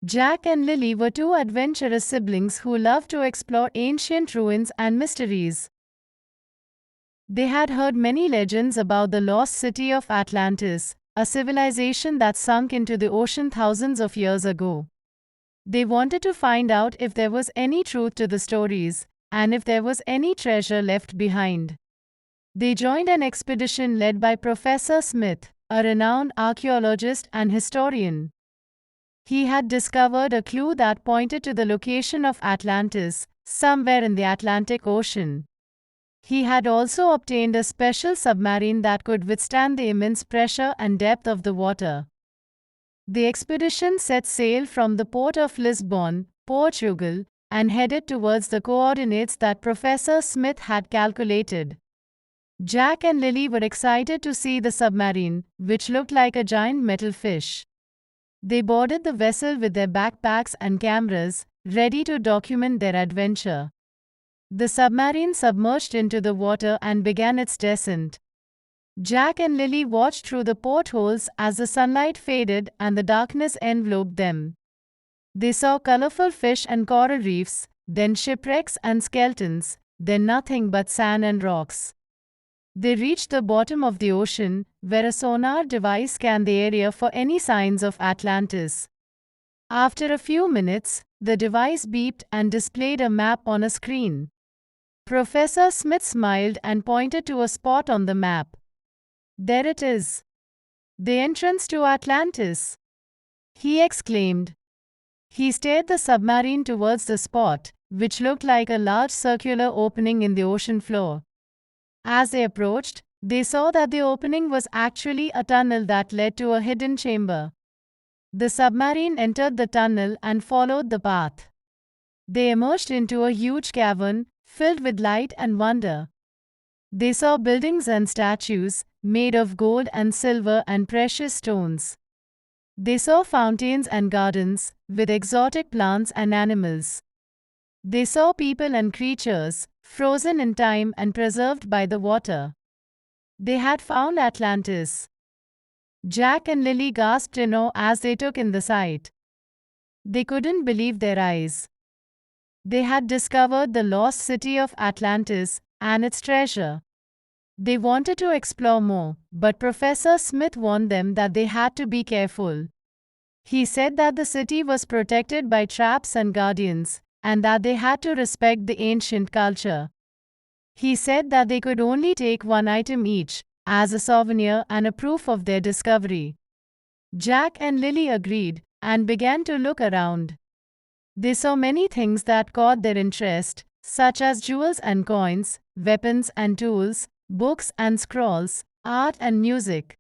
Jack and Lily were two adventurous siblings who loved to explore ancient ruins and mysteries. They had heard many legends about the lost city of Atlantis, a civilization that sunk into the ocean thousands of years ago. They wanted to find out if there was any truth to the stories, and if there was any treasure left behind. They joined an expedition led by Professor Smith, a renowned archaeologist and historian. He had discovered a clue that pointed to the location of Atlantis, somewhere in the Atlantic Ocean. He had also obtained a special submarine that could withstand the immense pressure and depth of the water. The expedition set sail from the port of Lisbon, Portugal, and headed towards the coordinates that Professor Smith had calculated. Jack and Lily were excited to see the submarine, which looked like a giant metal fish. They boarded the vessel with their backpacks and cameras, ready to document their adventure. The submarine submerged into the water and began its descent. Jack and Lily watched through the portholes as the sunlight faded and the darkness enveloped them. They saw colorful fish and coral reefs, then shipwrecks and skeletons, then nothing but sand and rocks. They reached the bottom of the ocean, where a sonar device scanned the area for any signs of Atlantis. After a few minutes, the device beeped and displayed a map on a screen. Professor Smith smiled and pointed to a spot on the map. "There it is. The entrance to Atlantis," he exclaimed. He steered the submarine towards the spot, which looked like a large circular opening in the ocean floor. As they approached, they saw that the opening was actually a tunnel that led to a hidden chamber. The submarine entered the tunnel and followed the path. They emerged into a huge cavern, filled with light and wonder. They saw buildings and statues, made of gold and silver and precious stones. They saw fountains and gardens, with exotic plants and animals. They saw people and creatures, frozen in time and preserved by the water. They had found Atlantis. Jack and Lily gasped in awe as they took in the sight. They couldn't believe their eyes. They had discovered the lost city of Atlantis and its treasure. They wanted to explore more, but Professor Smith warned them that they had to be careful. He said that the city was protected by traps and guardians, and that they had to respect the ancient culture. He said that they could only take one item each, as a souvenir and a proof of their discovery. Jack and Lily agreed, and began to look around. They saw many things that caught their interest, such as jewels and coins, weapons and tools, books and scrolls, art and music.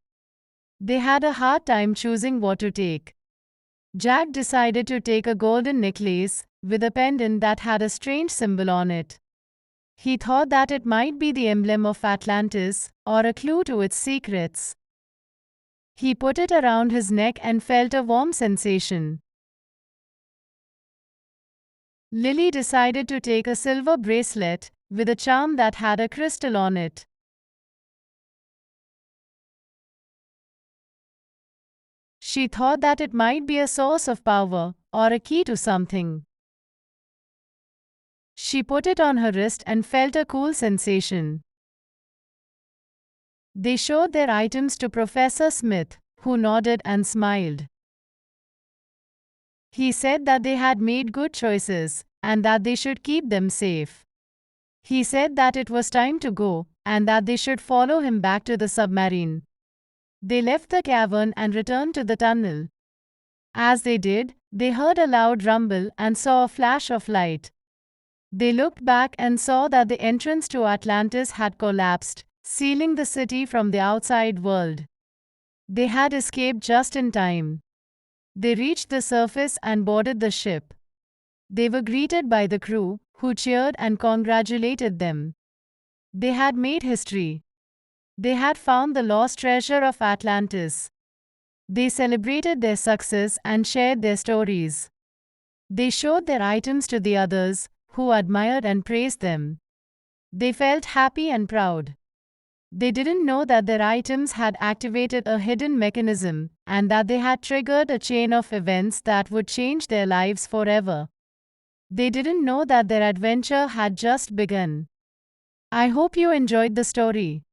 They had a hard time choosing what to take. Jack decided to take a golden necklace, with a pendant that had a strange symbol on it. He thought that it might be the emblem of Atlantis, or a clue to its secrets. He put it around his neck and felt a warm sensation. Lily decided to take a silver bracelet, with a charm that had a crystal on it. She thought that it might be a source of power, or a key to something. She put it on her wrist and felt a cool sensation. They showed their items to Professor Smith, who nodded and smiled. He said that they had made good choices, and that they should keep them safe. He said that it was time to go, and that they should follow him back to the submarine. They left the cavern and returned to the tunnel. As they did, they heard a loud rumble and saw a flash of light. They looked back and saw that the entrance to Atlantis had collapsed, sealing the city from the outside world. They had escaped just in time. They reached the surface and boarded the ship. They were greeted by the crew, who cheered and congratulated them. They had made history. They had found the lost treasure of Atlantis. They celebrated their success and shared their stories. They showed their items to the others, who admired and praised them. They felt happy and proud. They didn't know that their items had activated a hidden mechanism, and that they had triggered a chain of events that would change their lives forever. They didn't know that their adventure had just begun. I hope you enjoyed the story.